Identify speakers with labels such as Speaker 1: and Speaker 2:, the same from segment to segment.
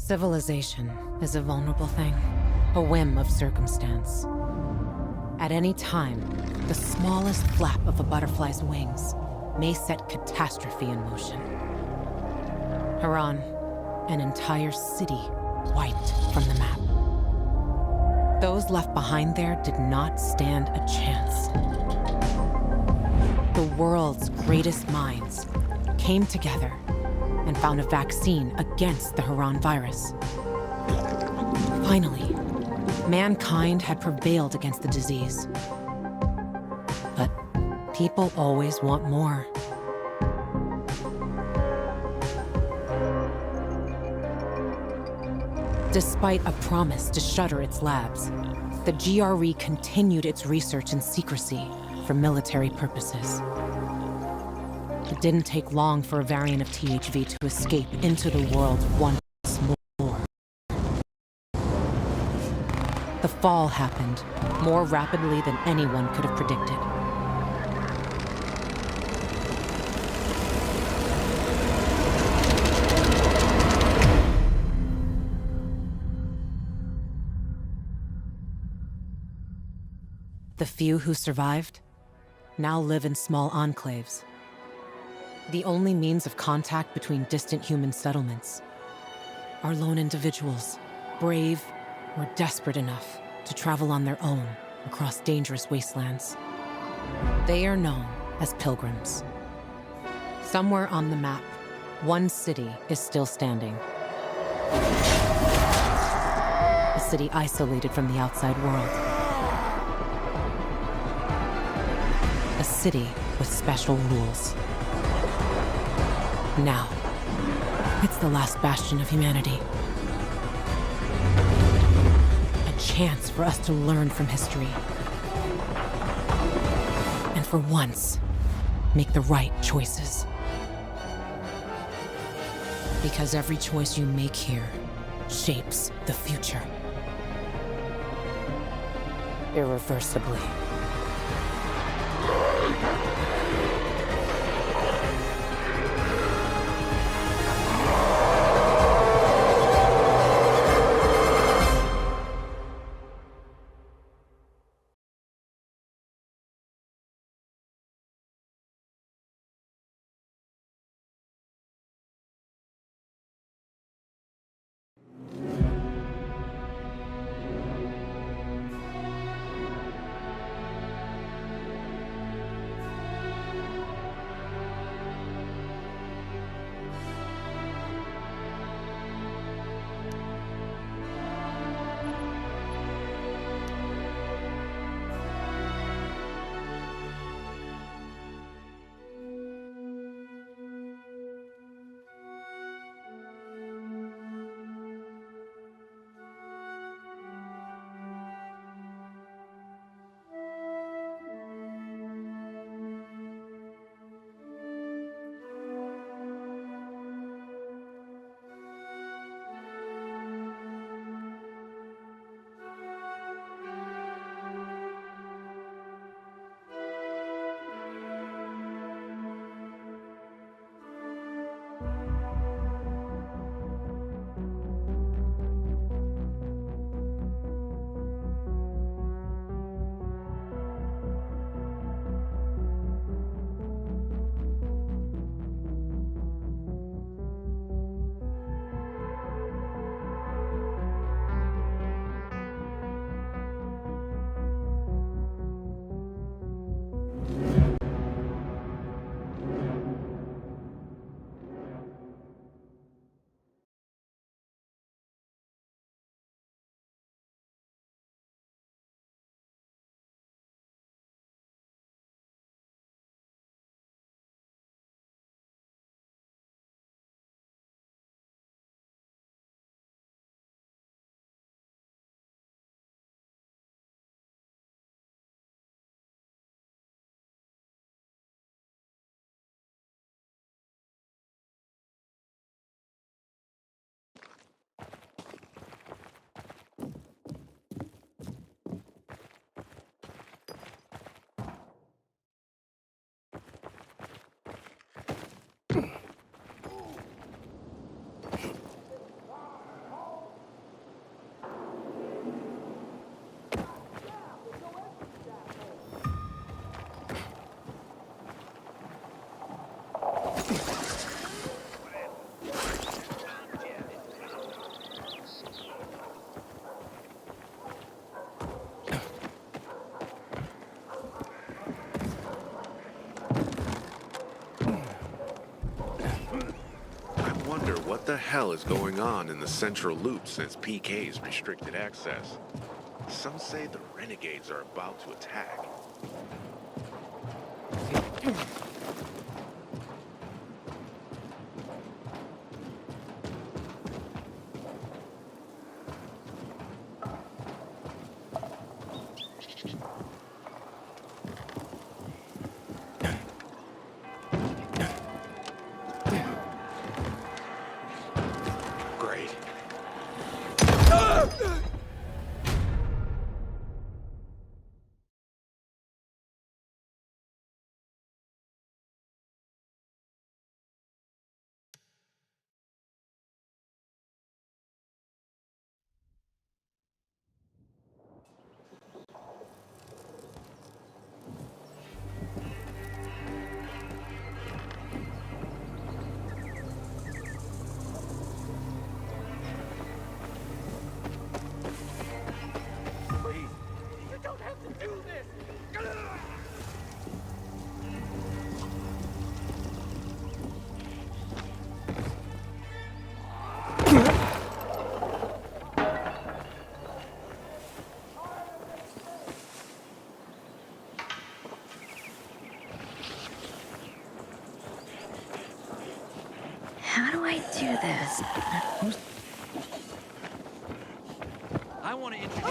Speaker 1: Civilization is a vulnerable thing, a whim of circumstance. At any time, the smallest flap of a butterfly's wings may set catastrophe in motion. Haran, an entire city wiped from the map. Those left behind there did not stand a chance. The world's greatest minds came together and found a vaccine against the Haran virus. Finally, mankind had prevailed against the disease. But people always want more. Despite a promise to shutter its labs, the GRE continued its research in secrecy for military purposes. It didn't take long for a variant of THV to escape into the world once more. The fall happened more rapidly than anyone could have predicted. The few who survived now live in small enclaves. The only means of contact between distant human settlements are lone individuals, brave or desperate enough to travel on their own across dangerous wastelands. They are known as pilgrims. Somewhere on the map, one city is still standing. A city isolated from the outside world. A city with special rules. Now, it's the last bastion of humanity. A chance for us to learn from history. And for once, make the right choices. Because every choice you make here shapes the future. Irreversibly.
Speaker 2: What the hell is going on in the central loop since PK's restricted access? Some say the renegades are about to attack. Great.
Speaker 3: How do I do this?
Speaker 4: I want to introduce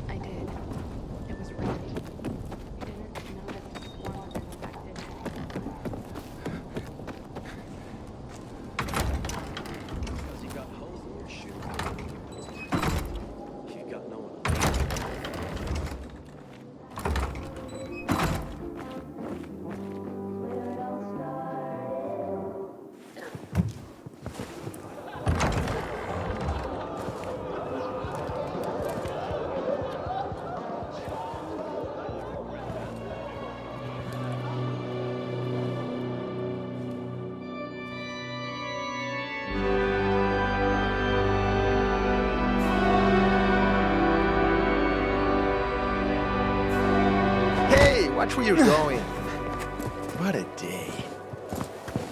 Speaker 3: I did. It was rough. We didn't know that the storm was infected.
Speaker 4: because you got holes in your shoe. You got no one.
Speaker 5: Hey, watch where you're going. What a day.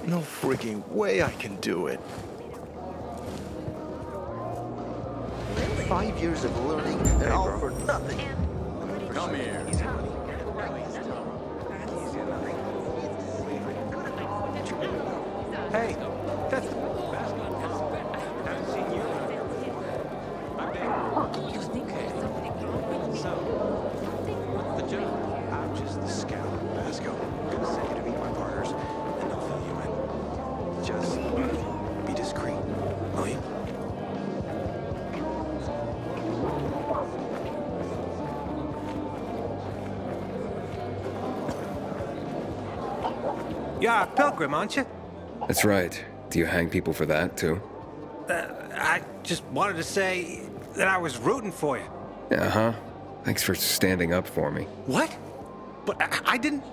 Speaker 5: No freaking way I can do it. 5 years of learning and all for nothing.
Speaker 4: Come here.
Speaker 6: Hey, that's haven't seen you. I'm Dave. So, what's the job?
Speaker 5: I'm just the scout, Vasco. Gonna send you to meet my partners, and they'll fill you in. Just be discreet, will you?
Speaker 6: You're a pilgrim, aren't you?
Speaker 7: That's right. Do you hang people for that, too?
Speaker 6: I just wanted to say that I was rooting for you.
Speaker 7: Uh-huh. Thanks for standing up for me.
Speaker 6: What? But I didn't...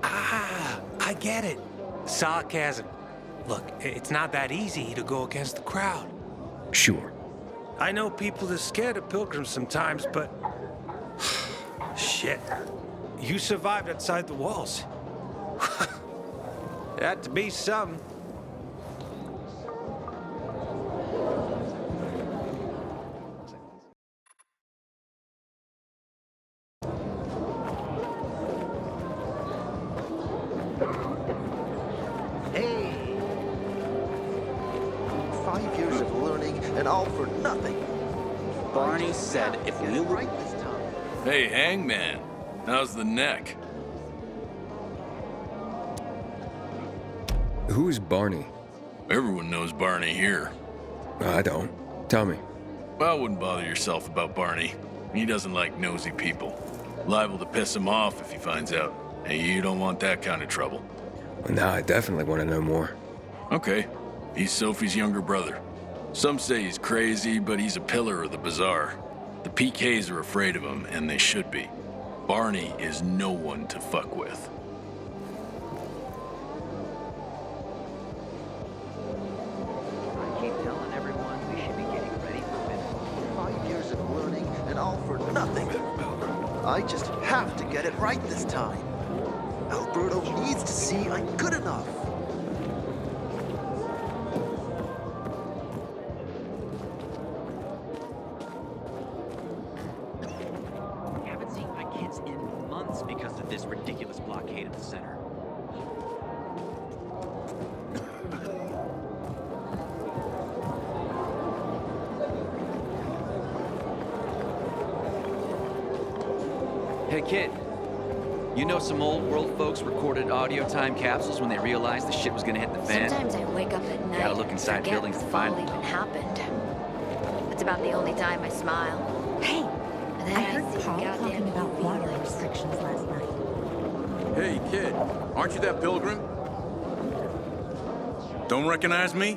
Speaker 6: Ah, I get it. Sarcasm. Look, it's not that easy to go against the crowd.
Speaker 7: Sure.
Speaker 6: I know people are scared of pilgrims sometimes, but... Shit. You survived outside the walls. It had to be some.
Speaker 5: Hey! 5 years of learning and all for nothing.
Speaker 8: Barney said if we were...
Speaker 5: right this time.
Speaker 9: Hey, Hangman. How's the neck?
Speaker 7: Who's Barney?
Speaker 9: Everyone knows Barney here.
Speaker 7: I don't. Tell me.
Speaker 9: Well, wouldn't bother yourself about Barney. He doesn't like nosy people. Liable to piss him off if he finds out. And you don't want that kind of trouble.
Speaker 7: Now I definitely want to know more.
Speaker 9: Okay. He's Sophie's younger brother. Some say he's crazy, but he's a pillar of the bazaar. The PKs are afraid of him, and they should be. Barney is no one to fuck with.
Speaker 4: I keep telling everyone we should be getting ready for business.
Speaker 10: 5 years of learning and all for nothing. I just have to get it right this time. Alberto needs to see I'm good enough.
Speaker 4: Haven't seen my kids in months because of this ridiculous blockade at the center. Hey kid, you know some old world folks recorded audio time capsules when they realized the shit was gonna hit the fan?
Speaker 11: Sometimes I wake up at night
Speaker 4: Gotta look
Speaker 11: and
Speaker 4: inside
Speaker 11: forget
Speaker 4: buildings to
Speaker 11: the
Speaker 4: find
Speaker 11: fall
Speaker 4: them.
Speaker 11: even happened. It's about the only time I smile.
Speaker 12: Hey,
Speaker 11: And then
Speaker 12: I heard
Speaker 11: see
Speaker 12: Carl
Speaker 11: goddamn
Speaker 12: talking about
Speaker 11: UV
Speaker 12: water
Speaker 11: lights.
Speaker 12: restrictions last night.
Speaker 13: Hey, kid, aren't you that pilgrim? Don't recognize me?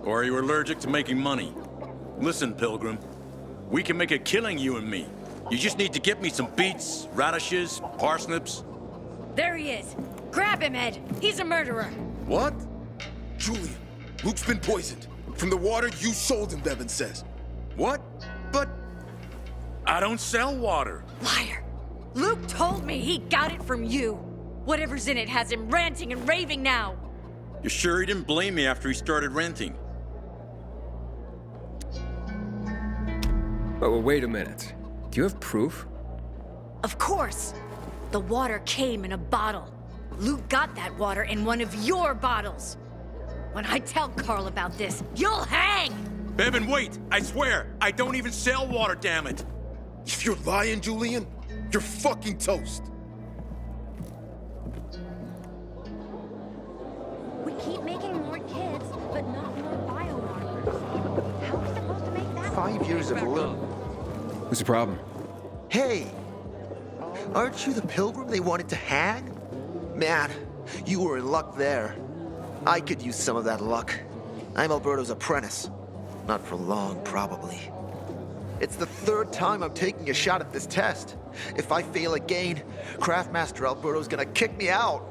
Speaker 13: Or are you allergic to making money? Listen, pilgrim, we can make a killing, you and me. You just need to get me some beets, radishes, parsnips.
Speaker 12: There he is. Grab him, Ed. He's a murderer.
Speaker 13: What?
Speaker 14: Julian, Luke's been poisoned. From the water you sold him, Devin says.
Speaker 13: What? But I don't sell water.
Speaker 12: Liar. Luke told me he got it from you. Whatever's in it has him ranting and raving now.
Speaker 13: You sure he didn't blame me after he started renting?
Speaker 7: Oh, wait a minute. Do you have proof?
Speaker 12: Of course. The water came in a bottle. Luke got that water in one of your bottles. When I tell Carl about this, you'll hang!
Speaker 13: Bevan, wait! I swear, I don't even sell water, damn it!
Speaker 14: If you're lying, Julian, you're fucking toast.
Speaker 11: We keep making more kids, but not more biomarkers. How are we supposed to make that?
Speaker 10: 5 years of learning.
Speaker 7: What's the problem?
Speaker 10: Hey, aren't you the pilgrim they wanted to hang? Man, you were in luck there. I could use some of that luck. I'm Alberto's apprentice. Not for long, probably. It's the 3rd time I'm taking a shot at this test. If I fail again, Craftmaster Alberto's gonna kick me out.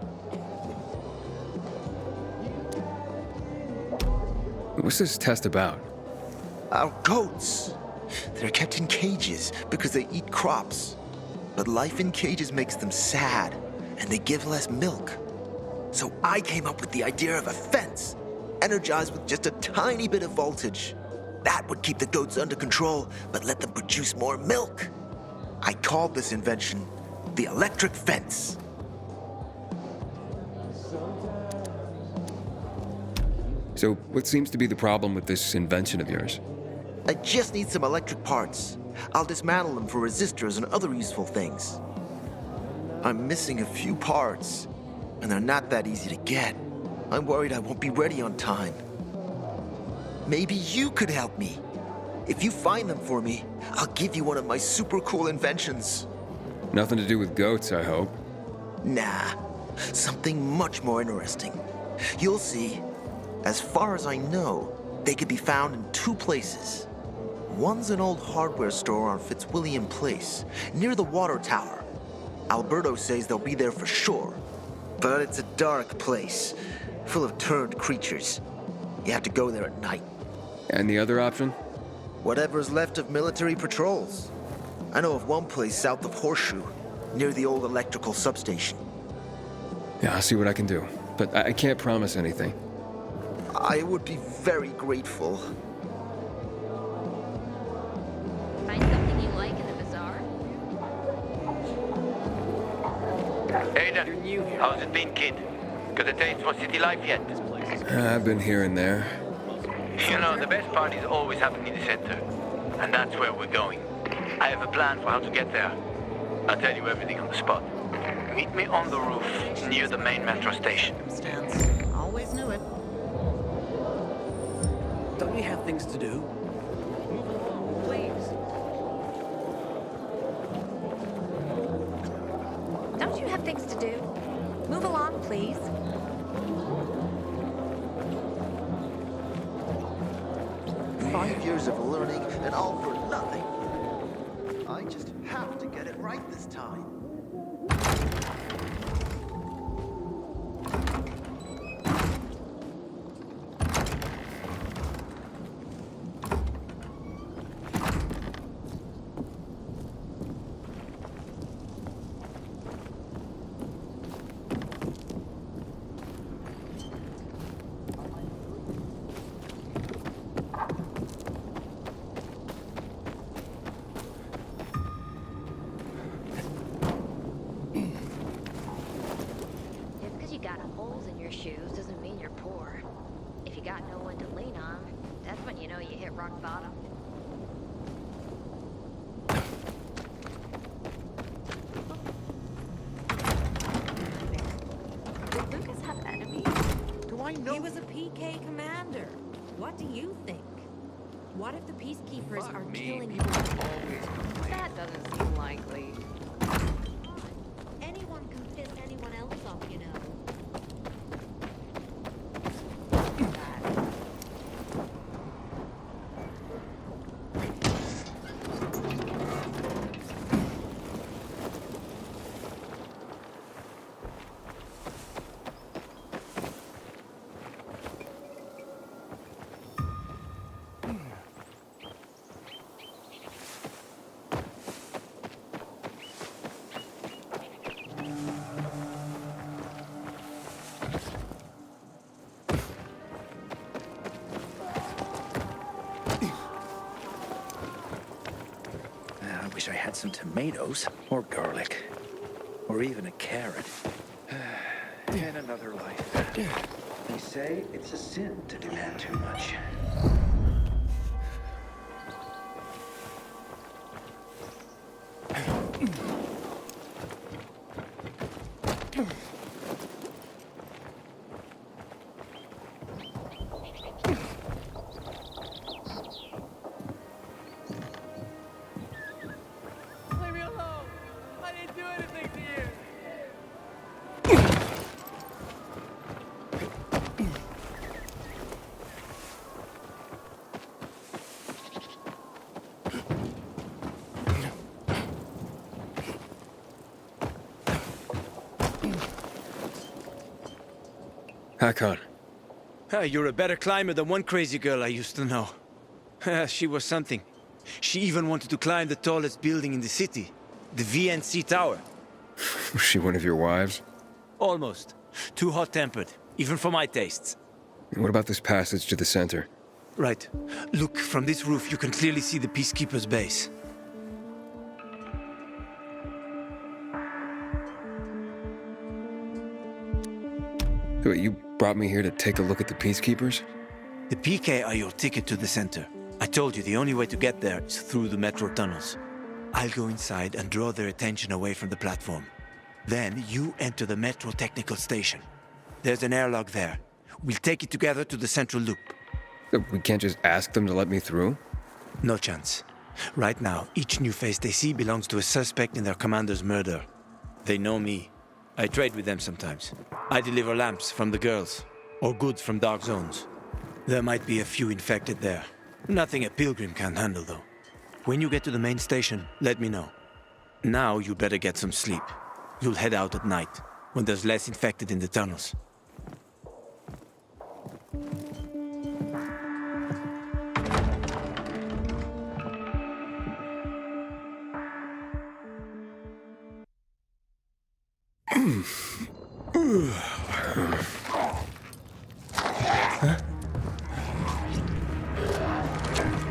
Speaker 7: What's this test about?
Speaker 10: Our goats. They're kept in cages because they eat crops. But life in cages makes them sad, and they give less milk. So I came up with the idea of a fence, energized with just a tiny bit of voltage. That would keep the goats under control, but let them produce more milk. I called this invention the electric fence.
Speaker 7: So, what seems to be the problem with this invention of yours?
Speaker 10: I just need some electric parts. I'll dismantle them for resistors and other useful things. I'm missing a few parts, and they're not that easy to get. I'm worried I won't be ready on time. Maybe you could help me. If you find them for me, I'll give you one of my super cool inventions.
Speaker 7: Nothing to do with goats, I hope.
Speaker 10: Nah, something much more interesting. You'll see. As far as I know, they could be found in 2 places. One's an old hardware store on Fitzwilliam Place, near the water tower. Alberto says they'll be there for sure. But it's a dark place, full of turned creatures. You have to go there at night.
Speaker 7: And the other option?
Speaker 10: Whatever's left of military patrols. I know of one place south of Horseshoe, near the old electrical substation.
Speaker 7: Yeah, I'll see what I can do. But I can't promise anything.
Speaker 10: I would be very grateful.
Speaker 11: Find something you like in the bazaar?
Speaker 15: Aiden, how's it been, kid? Got a taste for city life yet?
Speaker 7: I've been here and there.
Speaker 15: You know, the best part is always happening in the center. And that's where we're going. I have a plan for how to get there. I'll tell you everything on the spot. Meet me on the roof, near the main metro station.
Speaker 12: Always knew it.
Speaker 4: Don't you have things to do?
Speaker 11: Please. Don't you have things to do? Move along, please.
Speaker 10: "5 years of learning and all for nothing. I just have to get it right this time.
Speaker 11: holes in your shoes doesn't mean you're poor. If you got no one to lean on, that's when you know you hit rock bottom.
Speaker 3: Did Lucas have enemies?
Speaker 10: Do I know?
Speaker 16: He was a PK commander. What do you think? What if the peacekeepers are killing people?
Speaker 3: That doesn't seem likely.
Speaker 16: Anyone can piss anyone else off, you know.
Speaker 8: I wish I had some tomatoes, or garlic, or even a carrot. In another life. They say it's a sin to demand too much.
Speaker 15: Leave me alone! I didn't do anything to you!
Speaker 7: Hakon.
Speaker 17: You're a better climber than one crazy girl I used to know. She was something. She even wanted to climb the tallest building in the city, the VNC Tower.
Speaker 7: Was she one of your wives?
Speaker 17: Almost. Too hot-tempered, even for my tastes.
Speaker 7: What about this passage to the center?
Speaker 17: Right. Look, from this roof you can clearly see the Peacekeeper's base.
Speaker 7: Wait, you brought me here to take a look at the Peacekeepers?
Speaker 17: The PK are your ticket to the center. I told you the only way to get there is through the metro tunnels. I'll go inside and draw their attention away from the platform. Then you enter the metro technical station. There's an airlock there. We'll take it together to the central loop.
Speaker 7: We can't just ask them to let me through?
Speaker 17: No chance. Right now, each new face they see belongs to a suspect in their commander's murder. They know me. I trade with them sometimes. I deliver lamps from the girls, or goods from dark zones. There might be a few infected there. Nothing a pilgrim can't handle, though. When you get to the main station, let me know. Now you better get some sleep. You'll head out at night, when there's less infected in the tunnels.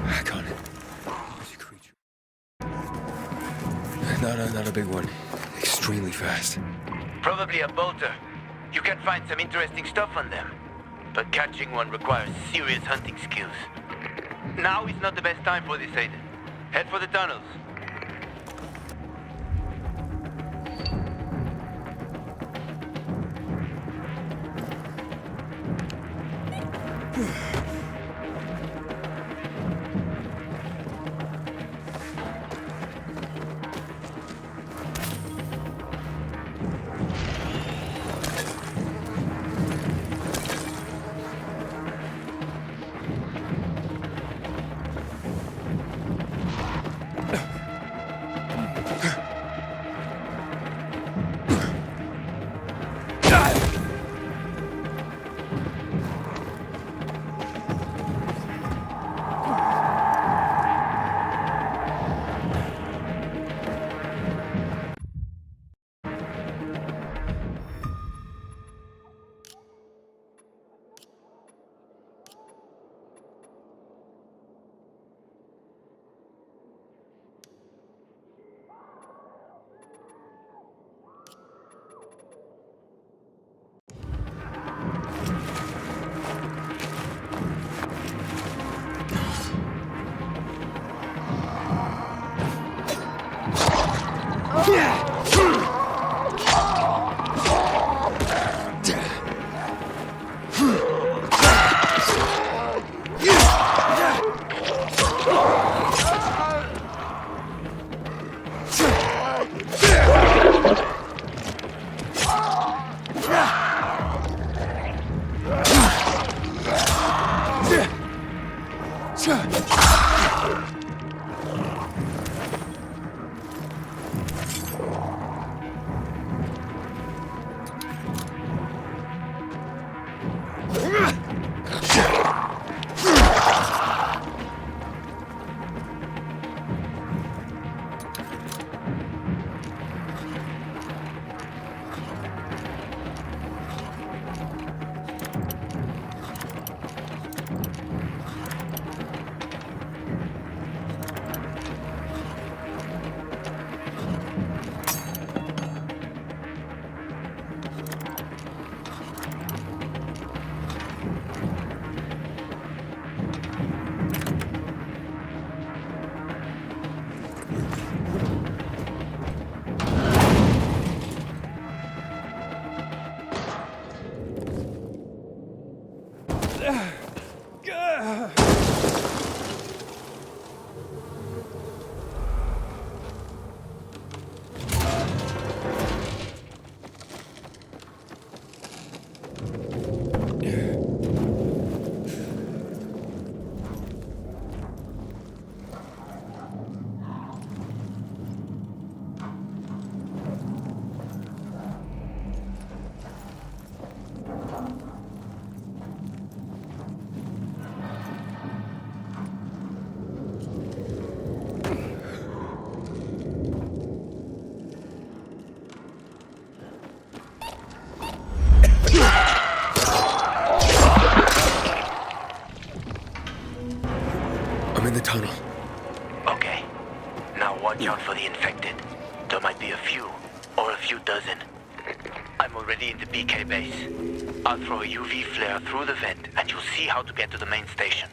Speaker 7: Hakon. Not a big one. Extremely fast.
Speaker 15: Probably a bolter. You can find some interesting stuff on them. But catching one requires serious hunting skills. Now is not the best time for this, Aiden. Head for the tunnels.
Speaker 7: I'm in the tunnel.
Speaker 15: Okay. Now watch out for the infected. There might be a few, or a few dozen. I'm already in the PK base. I'll throw a UV flare through the vent, and you'll see how to get to the main station.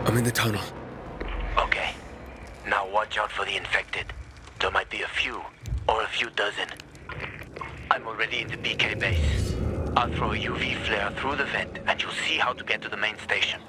Speaker 7: I'm in the tunnel.
Speaker 15: Okay. Now watch out for the infected. There might be a few, or a few dozen. I'm already in the PK base. I'll throw a UV flare through the vent, and you'll see how to get to the main station.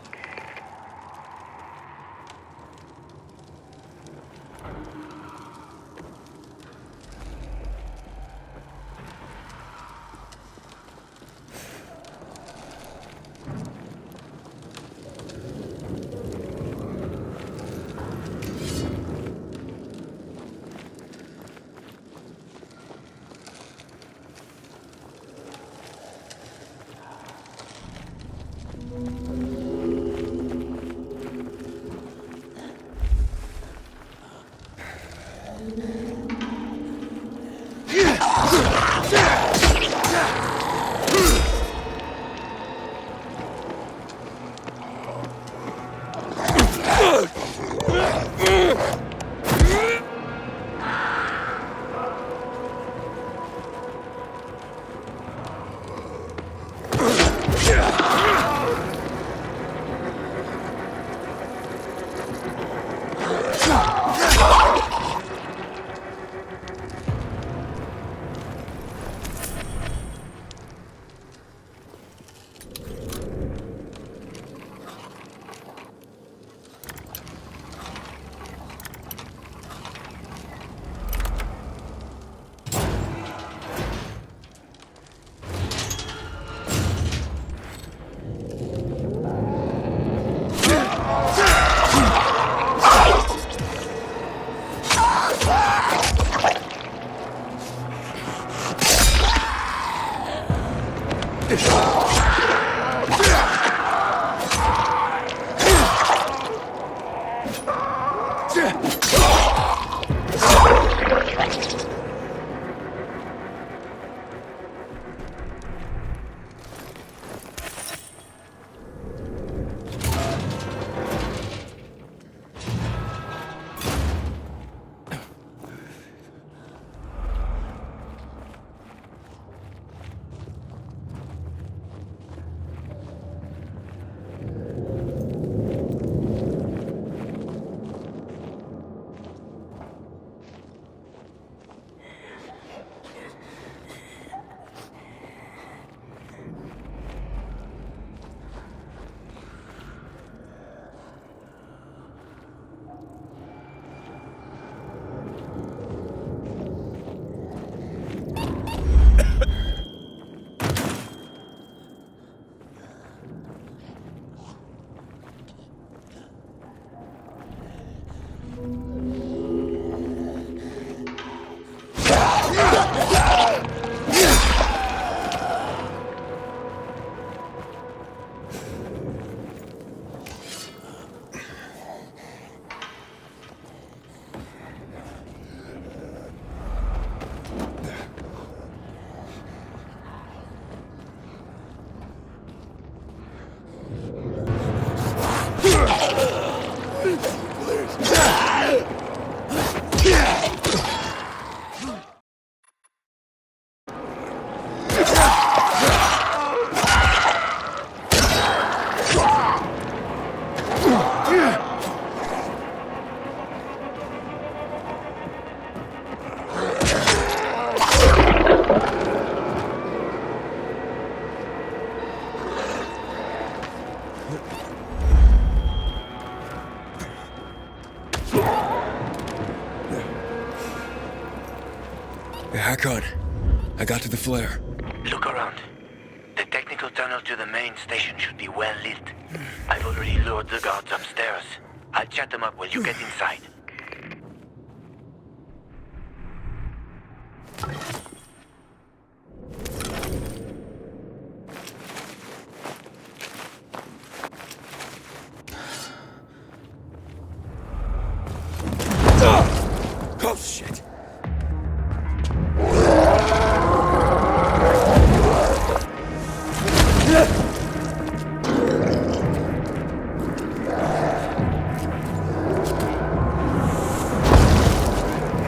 Speaker 7: Hakon, I got to the flare.
Speaker 15: Look around. The technical tunnel to the main station should be well lit. I've already lured the guards upstairs. I'll chat them up while you get inside.
Speaker 7: Oh, shit.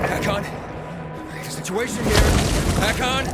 Speaker 7: Hakon, the situation here. Hakon.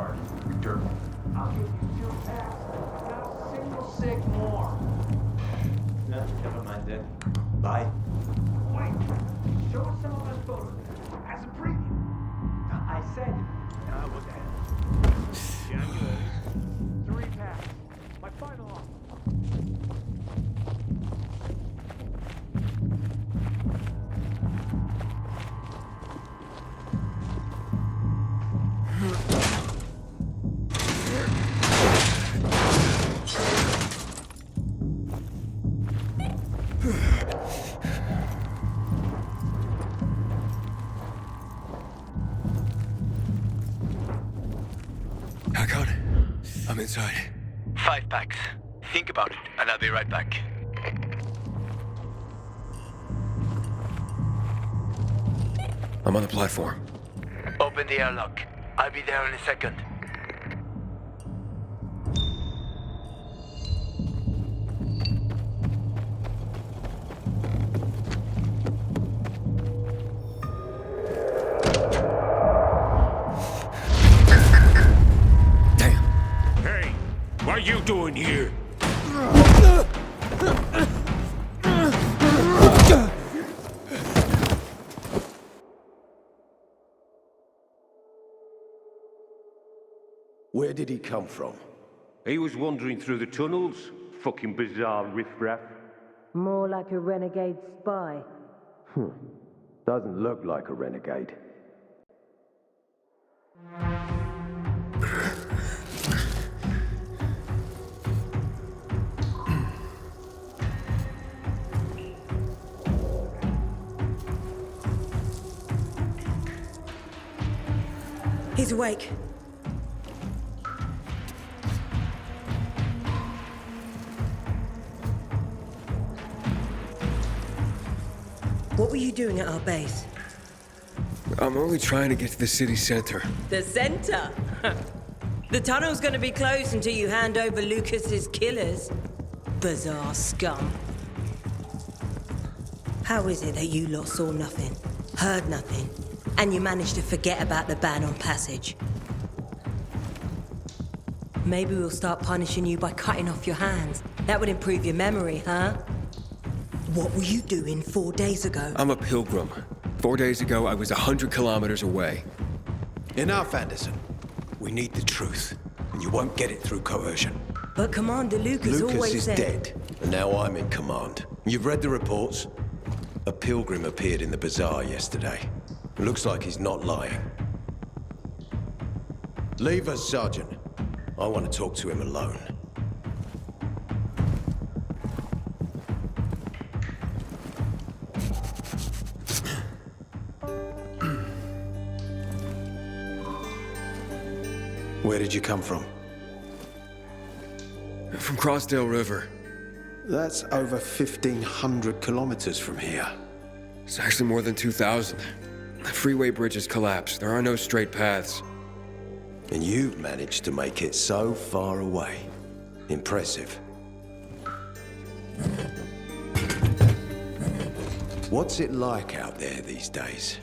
Speaker 8: charge. Dirt. I'll give you 2 packs. Not a single cig more.
Speaker 17: No, never mind then. Bye.
Speaker 8: Wait. Show us some of those photos. As a preview. I said, what the hell? January. 3 packs. My final offer.
Speaker 7: Hakon, I'm inside.
Speaker 15: 5 packs. Think about it, and I'll be right back.
Speaker 7: I'm on the platform.
Speaker 15: Open the airlock. I'll be there in a second.
Speaker 6: Hey, what are you doing here?
Speaker 18: Where did he come from?
Speaker 19: He was wandering through the tunnels. Fucking bizarre riffraff.
Speaker 20: More like a renegade spy.
Speaker 18: Doesn't look like a renegade.
Speaker 20: He's awake. What were you doing at our base?
Speaker 7: I'm only trying to get to the city center.
Speaker 20: The center? The tunnel's gonna be closed until you hand over Lucas's killers. Bizarre scum. How is it that you lot saw nothing, heard nothing, and you managed to forget about the ban on passage? Maybe we'll start punishing you by cutting off your hands. That would improve your memory, huh? What were you doing 4 days ago?
Speaker 7: I'm a pilgrim. 4 days ago, I was 100 kilometers away.
Speaker 5: Enough, Anderson. We need the truth, and you won't get it through coercion.
Speaker 20: But Commander Lucas always
Speaker 5: is
Speaker 20: said...
Speaker 5: dead, and now I'm in command. You've read the reports? A pilgrim appeared in the bazaar yesterday. Looks like he's not lying. Leave us, Sergeant. I want to talk to him alone. Where did you come from?
Speaker 7: From Crossdale River.
Speaker 5: That's over 1,500 kilometers from here.
Speaker 7: It's actually more than 2,000. The freeway bridges collapsed. There are no straight paths.
Speaker 5: And you've managed to make it so far away. Impressive. What's it like out there these days?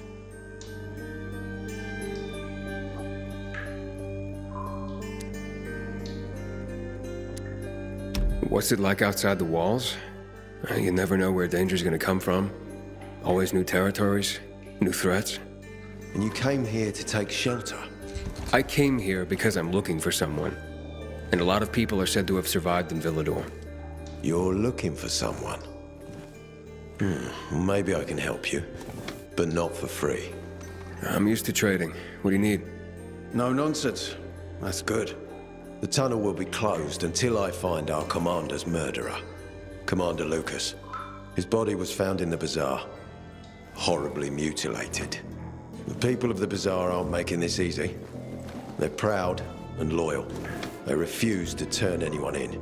Speaker 7: What's it like outside the walls? You never know where danger's gonna come from. Always new territories, new threats.
Speaker 5: And you came here to take shelter?
Speaker 7: I came here because I'm looking for someone. And a lot of people are said to have survived in Villador.
Speaker 5: You're looking for someone? Maybe I can help you. But not for free.
Speaker 7: I'm used to trading. What do you need?
Speaker 5: No nonsense. That's good. The tunnel will be closed until I find our commander's murderer. Commander Lucas. His body was found in the bazaar. Horribly mutilated. The people of the bazaar aren't making this easy. They're proud and loyal. They refuse to turn anyone in.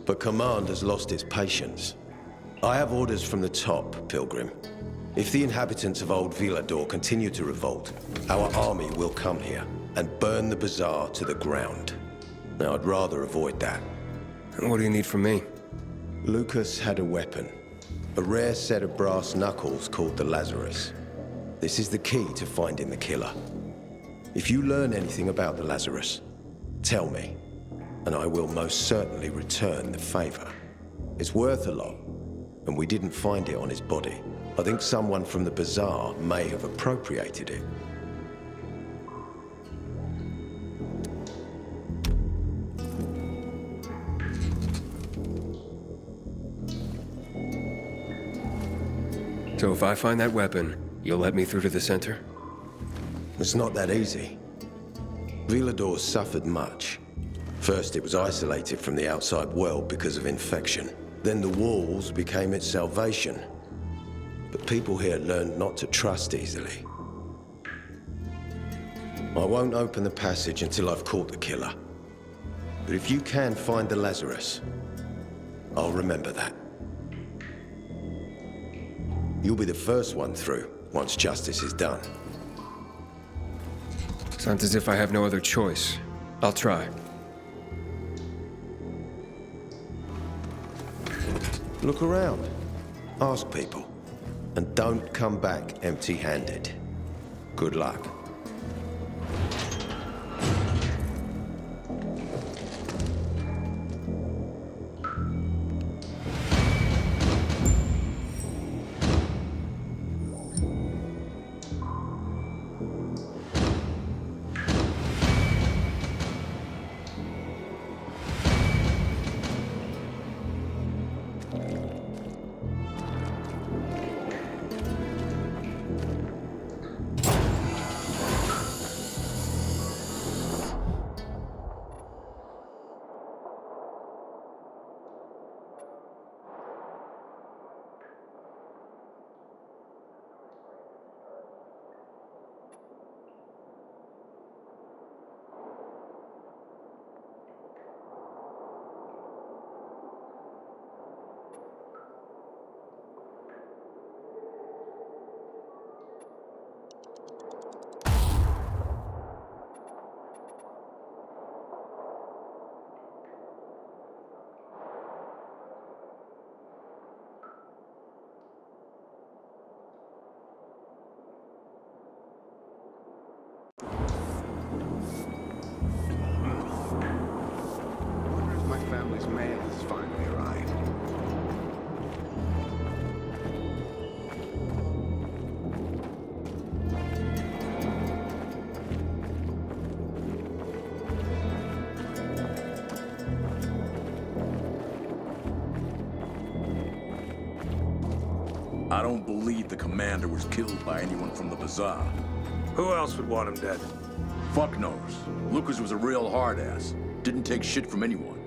Speaker 5: But command has lost its patience. I have orders from the top, Pilgrim. If the inhabitants of Old Villador continue to revolt, our army will come here and burn the bazaar to the ground. Now, I'd rather avoid that.
Speaker 7: What do you need from me?
Speaker 5: Lucas had a weapon. A rare set of brass knuckles called the Lazarus. This is the key to finding the killer. If you learn anything about the Lazarus, Tell me, and I will most certainly return the favor. It's worth a lot, and we didn't find it on his body. I think someone from the bazaar may have appropriated it.
Speaker 7: So if I find that weapon, you'll let me through to the center?
Speaker 5: It's not that easy. Villador's suffered much. First, it was isolated from the outside world because of infection. Then the walls became its salvation. But people here learned not to trust easily. I won't open the passage until I've caught the killer. But if you can find the Lazarus, I'll remember that. You'll be the first one through, once justice is done.
Speaker 7: Sounds as if I have no other choice. I'll try.
Speaker 5: Look around. Ask people. And don't come back empty-handed. Good luck.
Speaker 2: Family's mail has finally arrived.
Speaker 13: I don't believe the commander was killed by anyone from the bazaar.
Speaker 6: Who else would want him dead?
Speaker 13: Fuck knows. Lucas was a real hard-ass. Didn't take shit from anyone.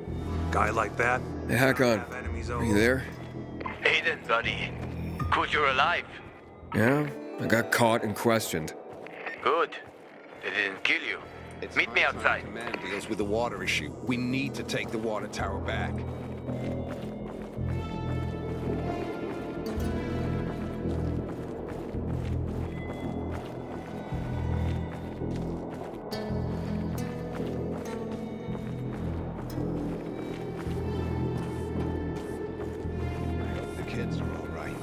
Speaker 6: Guy like that?
Speaker 7: Hey, Hakon. Are you there?
Speaker 15: Aiden, buddy. Good you're alive.
Speaker 7: Yeah? I got caught and questioned.
Speaker 15: Good. They didn't kill you. Meet me outside.
Speaker 14: Command deals with the water issue. We need to take the water tower back.
Speaker 2: Kids are all right.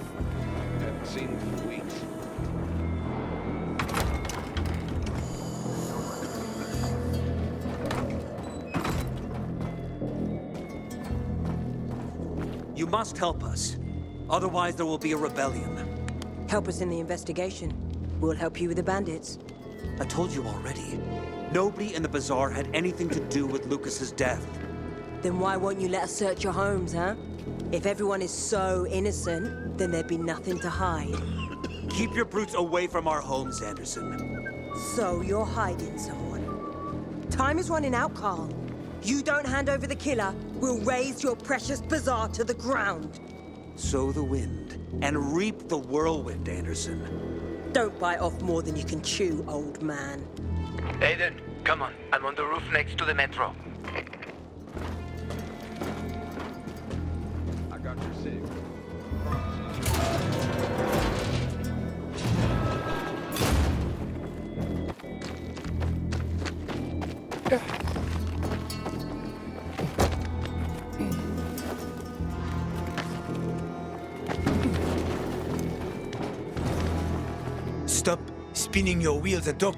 Speaker 2: Haven't seen them for weeks.
Speaker 21: You must help us. Otherwise, there will be a rebellion.
Speaker 20: Help us in the investigation. We'll help you with the bandits.
Speaker 21: I told you already. Nobody in the bazaar had anything to do with Lucas's death.
Speaker 20: Then why won't you let us search your homes, huh? If everyone is so innocent, then there'd be nothing to hide.
Speaker 21: Keep your brutes away from our homes, Anderson.
Speaker 20: So you're hiding someone. Time is running out, Carl. You don't hand over the killer, we'll raze your precious bazaar to the ground.
Speaker 21: Sow the wind and reap the whirlwind, Anderson.
Speaker 20: Don't bite off more than you can chew, old man.
Speaker 15: Aiden, come on. I'm on the roof next to the metro.
Speaker 2: I got your sig.
Speaker 17: Stop spinning your wheels and talk.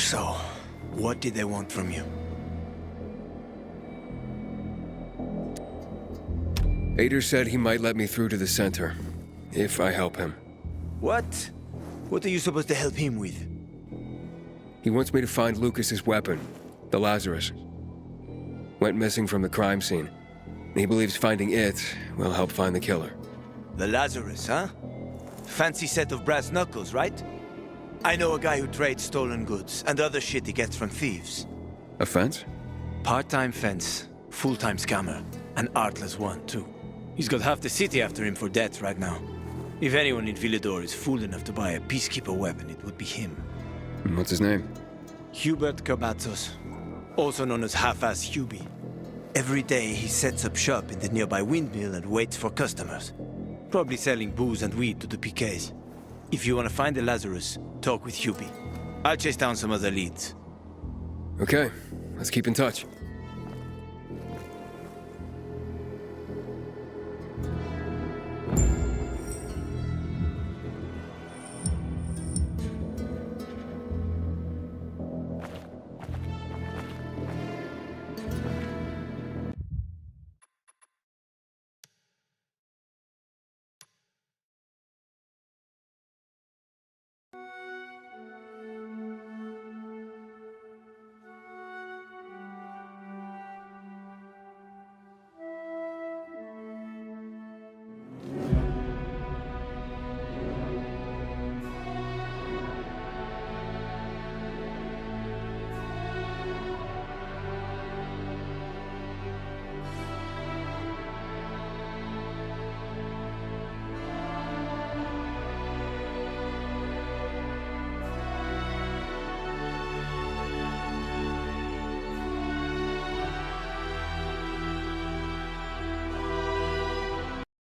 Speaker 17: So, what did they want from you?
Speaker 7: Ader said he might let me through to the center, if I help him.
Speaker 17: What? What are you supposed to help him with?
Speaker 7: He wants me to find Lucas's weapon, the Lazarus. Went missing from the crime scene. He believes finding it will help find the killer.
Speaker 17: The Lazarus, huh? Fancy set of brass knuckles, right? I know a guy who trades stolen goods and other shit he gets from thieves.
Speaker 7: A fence?
Speaker 17: Part-time fence, full-time scammer. An artless one, too. He's got half the city after him for debt right now. If anyone in Villador is fool enough to buy a Peacekeeper weapon, it would be him.
Speaker 7: And what's his name?
Speaker 17: Hubert Cabazos, also known as Half-Ass Hubie. Every day he sets up shop in the nearby windmill and waits for customers. Probably selling booze and weed to the PKs. If you want to find the Lazarus, talk with Hubie. I'll chase down some other leads.
Speaker 7: Okay, let's keep in touch.